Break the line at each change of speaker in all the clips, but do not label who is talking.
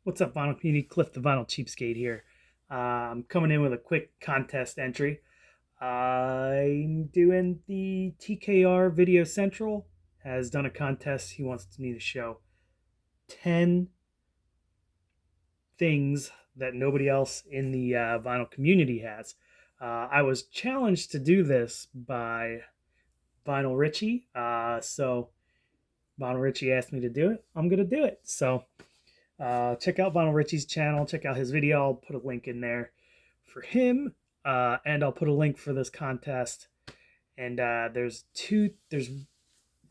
What's up, Vinyl Community? Cliff the Vinyl Cheapskate here. I'm coming in with a quick contest entry. I'm doing the TKR Video Central has done a contest. He wants me to show 10 things that nobody else in the vinyl community has. I was challenged to do this by Vinyl Richie. So Vinyl Richie asked me to do it. I'm going to do it. So check out Vinyl Richie's channel. Check out his video. I'll put a link in there for him. And I'll put a link for this contest. And there's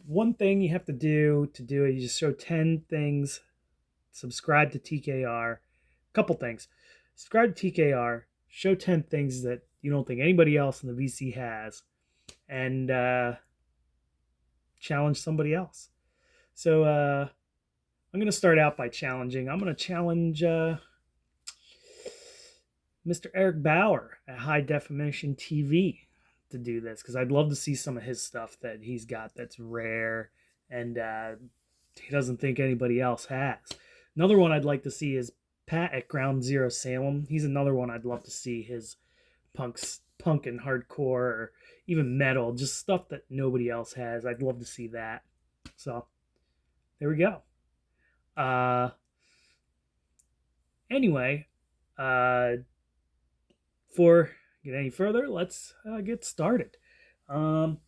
one thing you have to do it. You just show 10 things. Subscribe to TKR. Couple things. Subscribe to TKR. Show 10 things that you don't think anybody else in the VC has. And challenge somebody else. So I'm going to start out by challenging. I'm going to challenge Mr. Eric Bauer at High Definition TV to do this, because I'd love to see some of his stuff that he's got that's rare and he doesn't think anybody else has. Another one I'd like to see is Pat at Ground Zero Salem. He's another one I'd love to see his punk and hardcore, or even metal, just stuff that nobody else has. I'd love to see that. So there we go. Anyway, before we get any further, let's get started. You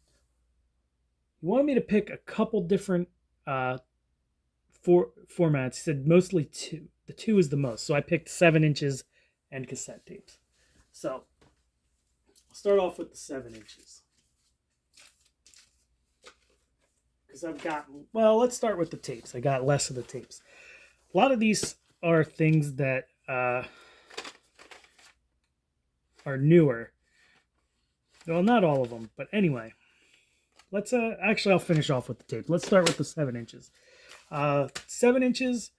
wanted me to pick a couple different formats. He said mostly two. The 2 is the most. So I picked 7 inches and cassette tapes. So I'll start off with the 7 inches. Because I've gotten, well, let's start with the tapes. I got less of the tapes. A lot of these are things that are newer. Well, not all of them, but anyway. Let's actually, I'll finish off with the tape. Let's start with the 7 inches. 7 inches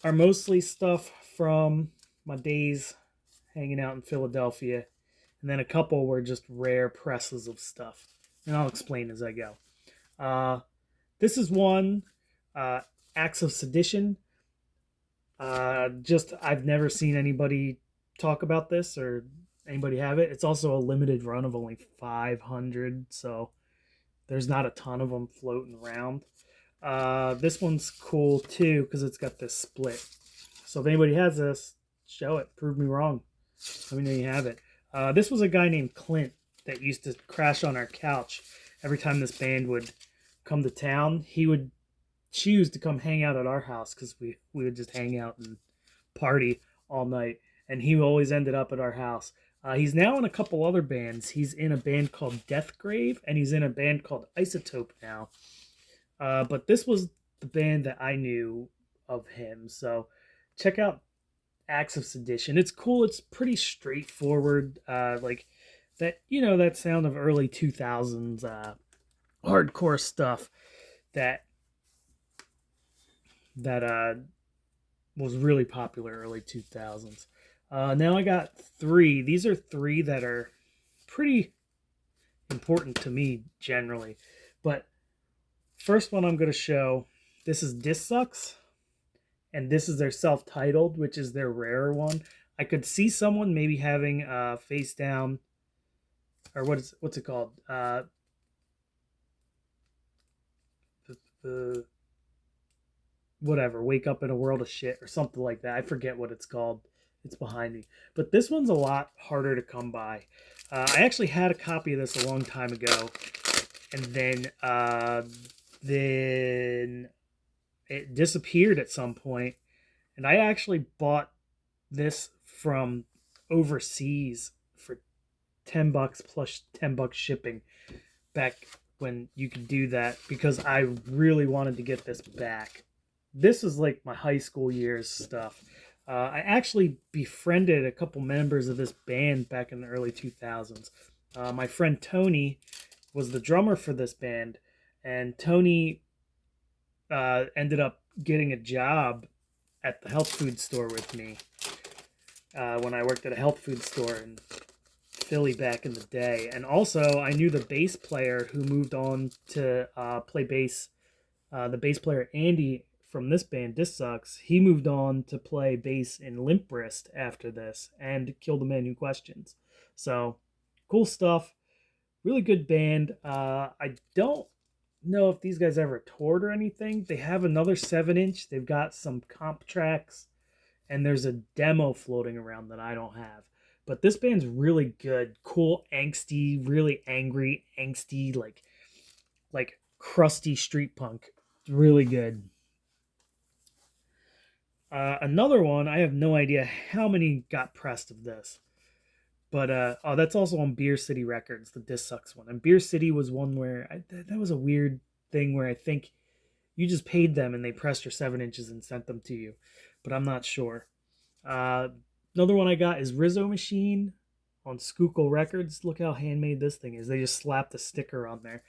are mostly stuff from my days hanging out in Philadelphia, and then a couple were just rare presses of stuff, and I'll explain as I go. This is one, Acts of Sedition. I've never seen anybody talk about this or anybody have it. It's also a limited run of only 500, so there's not a ton of them floating around. This one's cool too because it's got this split. So if anybody has this, show it. Prove me wrong. Let me know you have it. This was a guy named Clint that used to crash on our couch every time this band would come to town. He would choose to come hang out at our house because we would just hang out and party all night. And he always ended up at our house. He's now in a couple other bands. He's in a band called Deathgrave, and he's in a band called Isotope now. But this was the band that I knew of him. So check out Acts of Sedition. It's cool. It's pretty straightforward. Like that, that sound of early 2000s hardcore stuff that was really popular early 2000s. Now I got 3. These are 3 that are pretty important to me generally. But first one I'm going to show, this is Disc Sucks, and this is their self-titled, which is their rarer one. I could see someone maybe having Face Down, or what's it called? Whatever, Wake Up in a World of Shit or something like that. I forget what it's called. It's behind me. But this one's a lot harder to come by. I actually had a copy of this a long time ago, and then it disappeared at some point, and I actually bought this from overseas for $10 plus $10 shipping back when you could do that, because I really wanted to get this back. This is like my high school years stuff. I actually befriended a couple members of this band back in the early 2000s. My friend Tony was the drummer for this band, and Tony ended up getting a job at the health food store with me when I worked at a health food store in Philly back in the day. And also, I knew the bass player who moved on to play bass, the bass player Andy from this band, This Sucks, he moved on to play bass in Limp Wrist after this and Kill the Man Who Questions. So cool stuff. Really good band. I don't know if these guys ever toured or anything. They have another 7-inch. They've got some comp tracks, and there's a demo floating around that I don't have. But this band's really good. Cool, angsty, really angry, angsty, like crusty street punk. It's really good. Another one, I have no idea how many got pressed of this. But oh, that's also on Beer City Records, the This Sucks one. And Beer City was one where that was a weird thing where I think you just paid them and they pressed your 7-inches and sent them to you, but I'm not sure. Another one I got is Rizzo Machine on Schuylkill Records. Look how handmade this thing is. They just slapped a sticker on there.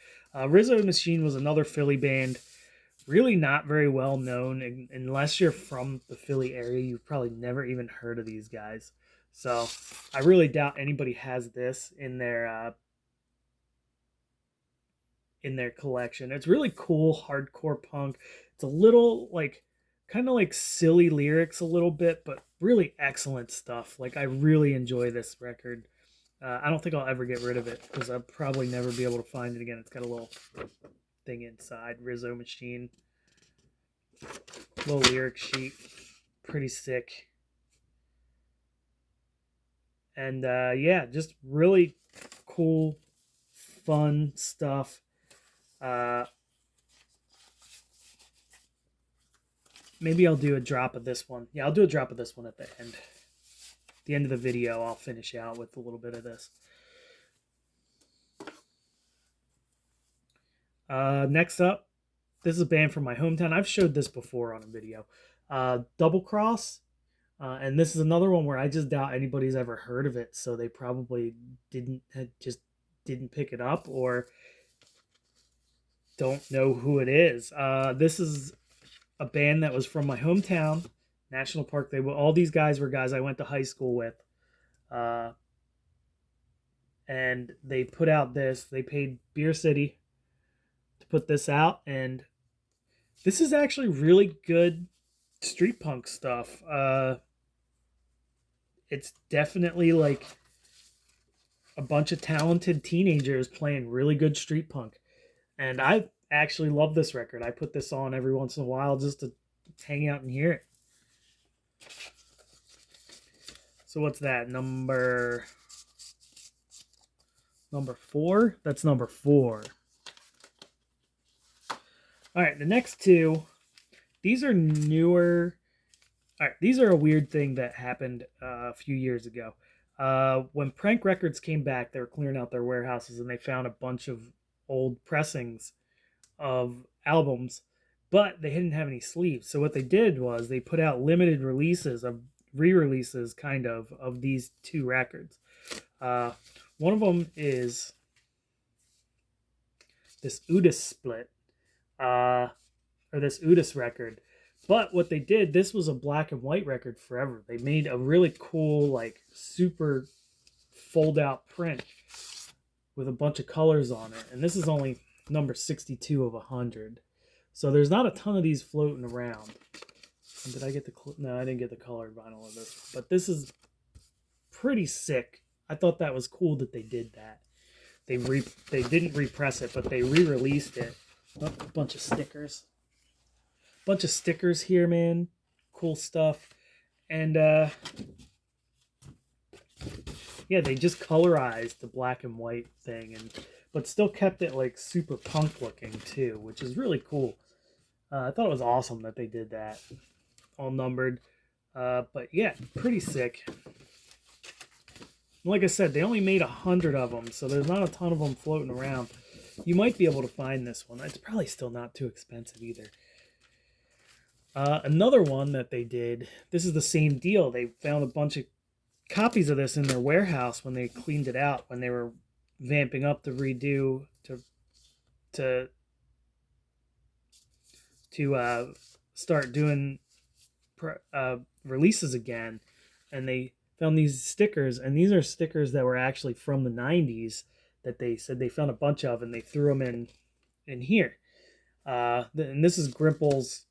Rizzo Machine was another Philly band. Really not very well known. Unless you're from the Philly area, you've probably never even heard of these guys. So I really doubt anybody has this in their collection. It's really cool hardcore punk. It's a little like kind of like silly lyrics a little bit, but really excellent stuff. Like I really enjoy this record. I don't think I'll ever get rid of it because I'll probably never be able to find it again. It's got a little thing inside. Rizzo Machine. Little lyric sheet. Pretty sick. And yeah, just really cool, fun stuff. Maybe I'll do a drop of this one. Yeah, I'll do a drop of this one at the end. At the end of the video, I'll finish out with a little bit of this. Next up, this is a band from my hometown. I've showed this before on a video. Double Cross. And this is another one where I just doubt anybody's ever heard of it, so they probably didn't pick it up or don't know who it is. This is a band that was from my hometown, National Park. All these guys were guys I went to high school with, and they put out this. They paid Beer City to put this out, and this is actually really good street punk stuff. It's definitely like a bunch of talented teenagers playing really good street punk. And I actually love this record. I put this on every once in a while just to hang out and hear it. So what's that? Number 4? That's number 4. All right, the next two, these are newer. All right, these are a weird thing that happened a few years ago. When Prank Records came back, they were clearing out their warehouses and they found a bunch of old pressings of albums, but they didn't have any sleeves. So what they did was they put out limited releases of re-releases of these two records. One of them is this Udis split, or this Udis record. But what they did, this was a black and white record forever. They made a really cool, like, super fold-out print with a bunch of colors on it. And this is only number 62 of 100. So there's not a ton of these floating around. And did I get the... No, I didn't get the colored vinyl of this. But this is pretty sick. I thought that was cool that they did that. They didn't repress it, but they re-released it. Oh, a bunch of stickers. Bunch of stickers here, man. Cool stuff. And yeah, they just colorized the black and white thing, but still kept it like super punk looking too, which is really cool. I thought it was awesome that they did that. All numbered. But yeah, pretty sick. Like I said, they only made 100 of them, so there's not a ton of them floating around. You might be able to find this one. It's probably still not too expensive either. Another one that they did, this is the same deal. They found a bunch of copies of this in their warehouse when they cleaned it out, when they were vamping up to redo, to start doing releases again. And they found these stickers, and these are stickers that were actually from the 90s that they said they found a bunch of, and they threw them in here. And this is Grimple's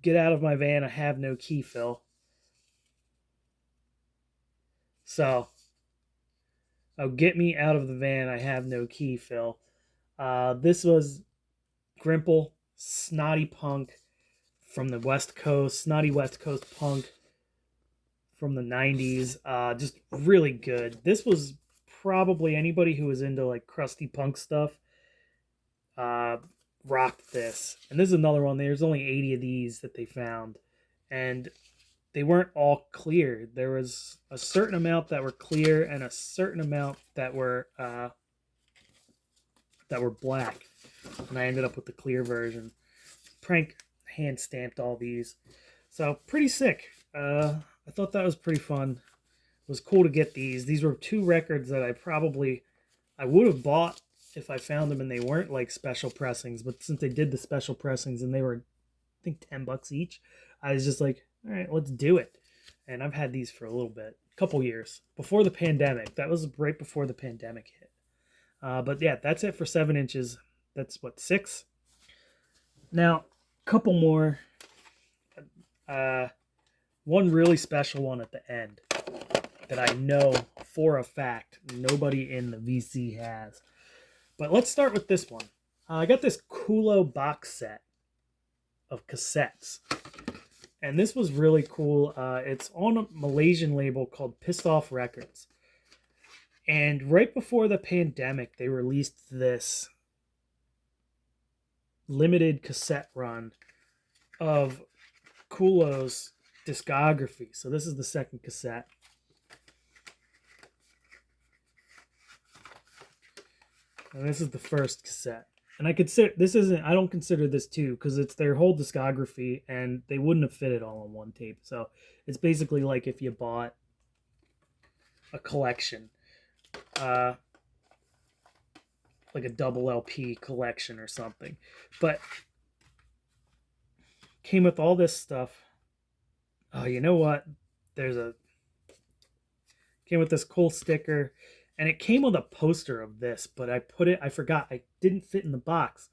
Get out of my van, I have no key fill. So, oh, get me out of the van, I have no key fill. This was Grimple, snotty punk from the West Coast, snotty West Coast punk from the 90s. Just really good. This was probably anybody who was into like crusty punk stuff uh, rocked this. And this is another one. There's only 80 of these that they found. And they weren't all clear. There was a certain amount that were clear and a certain amount that were black. And I ended up with the clear version. Prank hand stamped all these. So pretty sick. I thought that was pretty fun. It was cool to get these. These were two records that I would have bought if I found them and they weren't like special pressings. But since they did the special pressings and they were, I think, $10 each, I was just like, all right, let's do it. And I've had these for a little bit, a couple years before the pandemic. That was right before the pandemic hit. But yeah, that's it for 7 inches. That's what, 6? Now, a couple more. One really special one at the end that I know for a fact nobody in the VC has. But let's start with this one. I got this Kulo box set of cassettes. And this was really cool. It's on a Malaysian label called Pissed Off Records. And right before the pandemic, they released this limited cassette run of Kulo's discography. So this is the second cassette. And this is the first cassette. And I don't consider this two because it's their whole discography and they wouldn't have fit it all on one tape. So it's basically like if you bought a collection, like a double LP collection or something. But came with all this stuff. Oh, you know what? Came with this cool sticker, and it came with a poster of this, but I forgot, I didn't fit in the box.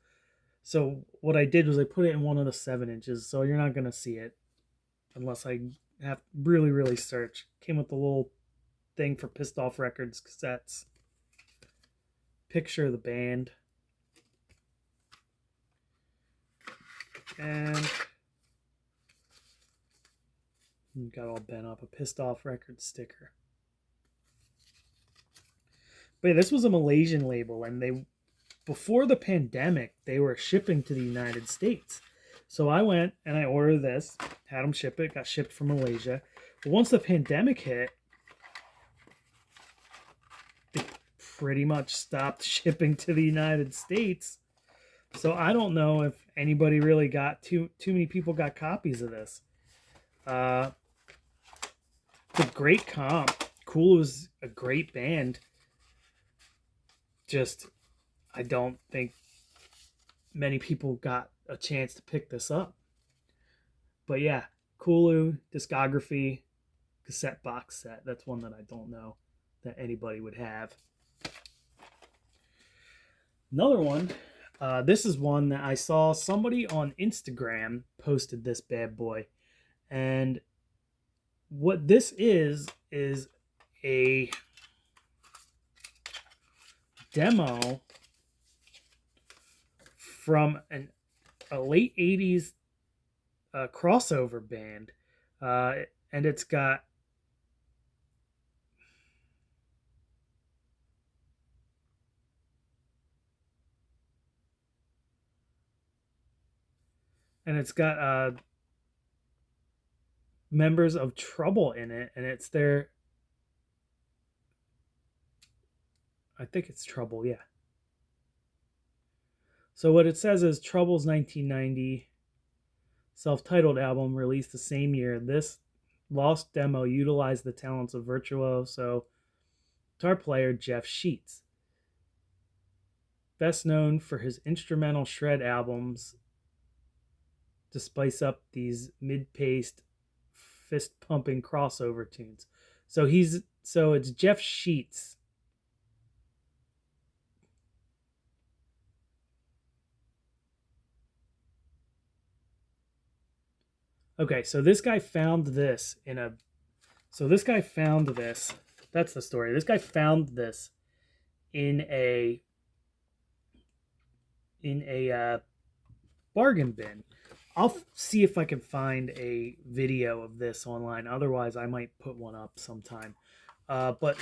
So what I did was I put it in one of the 7 inches, so you're not going to see it unless I have really, really search. Came with the little thing for Pissed Off Records cassettes. Picture of the band. And got all bent up, a Pissed Off Records sticker. But yeah, this was a Malaysian label, and before the pandemic, they were shipping to the United States. So I went and I ordered this, had them ship it, got shipped from Malaysia. But once the pandemic hit, they pretty much stopped shipping to the United States. So I don't know if anybody really got too many people got copies of this. It's a great comp. Cool was a great band. Just, I don't think many people got a chance to pick this up. But yeah, Kulu discography cassette box set. That's one that I don't know that anybody would have. Another one. This is one that I saw somebody on Instagram posted this bad boy. And what this is a demo from a late 80s crossover band. And it's got members of Trouble in it, and it's their, I think it's Trouble, yeah. So what it says is Trouble's 1990 self-titled album released the same year. This lost demo utilized the talents of virtuoso guitar player Jeff Sheets, best known for his instrumental shred albums to spice up these mid-paced, fist-pumping crossover tunes. So it's Jeff Sheets. Okay, so this guy found this in a. So this guy found this. That's the story. This guy found this in a bargain bin. I'll see if I can find a video of this online. Otherwise, I might put one up sometime. But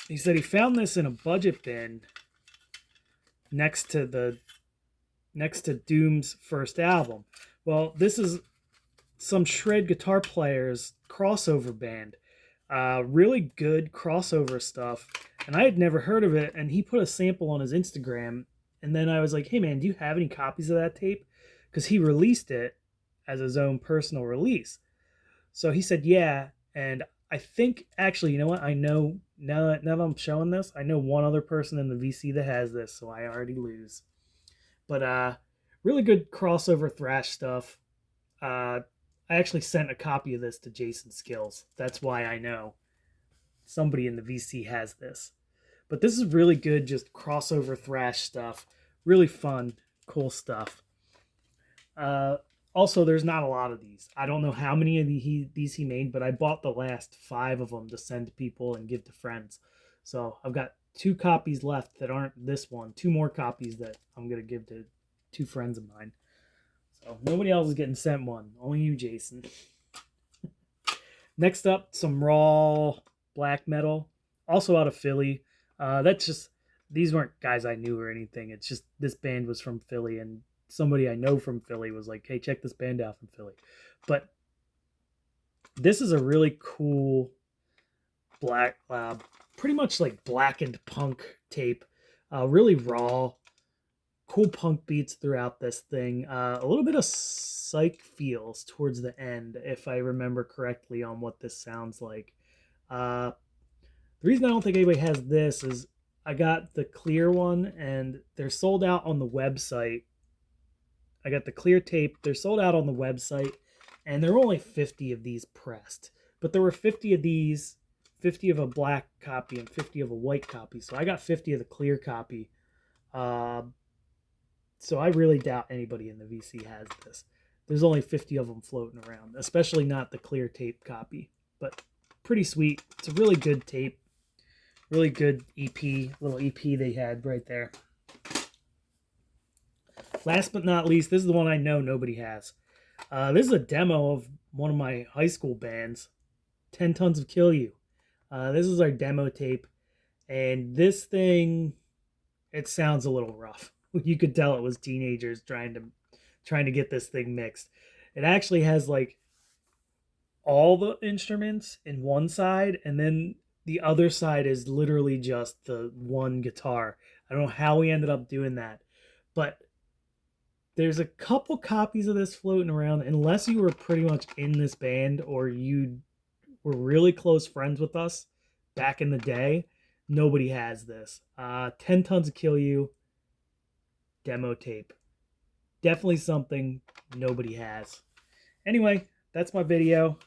he said he found this in a budget bin next to Doom's first album. Well, this is some shred guitar players crossover band. Really good crossover stuff. And I had never heard of it. And he put a sample on his Instagram. And then I was like, hey man, do you have any copies of that tape? Because he released it as his own personal release. So he said, yeah. And I think, actually, you know what? I know, now that I'm showing this, I know one other person in the VC that has this. So I already lose. But really good crossover thrash stuff. I actually sent a copy of this to Jason Skills. That's why I know somebody in the VC has this. But this is really good, just crossover thrash stuff. Really fun, cool stuff. Also, there's not a lot of these. I don't know how many of these he made, but I bought the last 5 of them to send to people and give to friends. So I've got 2 copies left that aren't this one. 2 more copies that I'm going to give to 2 friends of mine. So nobody else is getting sent one. Only you, Jason. Next up, some raw black metal. Also out of Philly. These weren't guys I knew or anything. It's just this band was from Philly, and somebody I know from Philly was like, hey, check this band out from Philly. But this is a really cool black, pretty much like blackened punk tape. Really raw, cool punk beats throughout this thing. A little bit of psych feels towards the end, if I remember correctly on what this sounds like. The reason I don't think anybody has this is I got the clear one, and they're sold out on the website. I got the clear tape. They're sold out on the website, and there were only 50 of these pressed. But there were 50 of these, 50 of a black copy, and 50 of a white copy. So I got 50 of the clear copy. So I really doubt anybody in the VC has this. There's only 50 of them floating around, especially not the clear tape copy. But pretty sweet. It's a really good tape. Really good EP, little EP they had right there. Last but not least, this is the one I know nobody has. This is a demo of one of my high school bands, 10 Tons of Kill You. This is our demo tape, and this thing, it sounds a little rough. You could tell it was teenagers trying to get this thing mixed. It actually has like all the instruments in one side, and then the other side is literally just the one guitar. I don't know how we ended up doing that, but there's a couple copies of this floating around. Unless you were pretty much in this band or you were really close friends with us back in the day, nobody has this. 10 Tons of Kill You demo tape. Definitely something nobody has. Anyway, that's my video.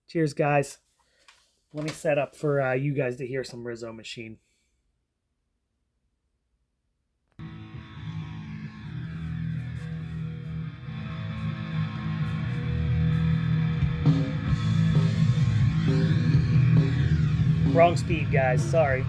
Cheers, guys. Let me set up for you guys to hear some Rizzo Machine. Wrong speed, guys. Sorry.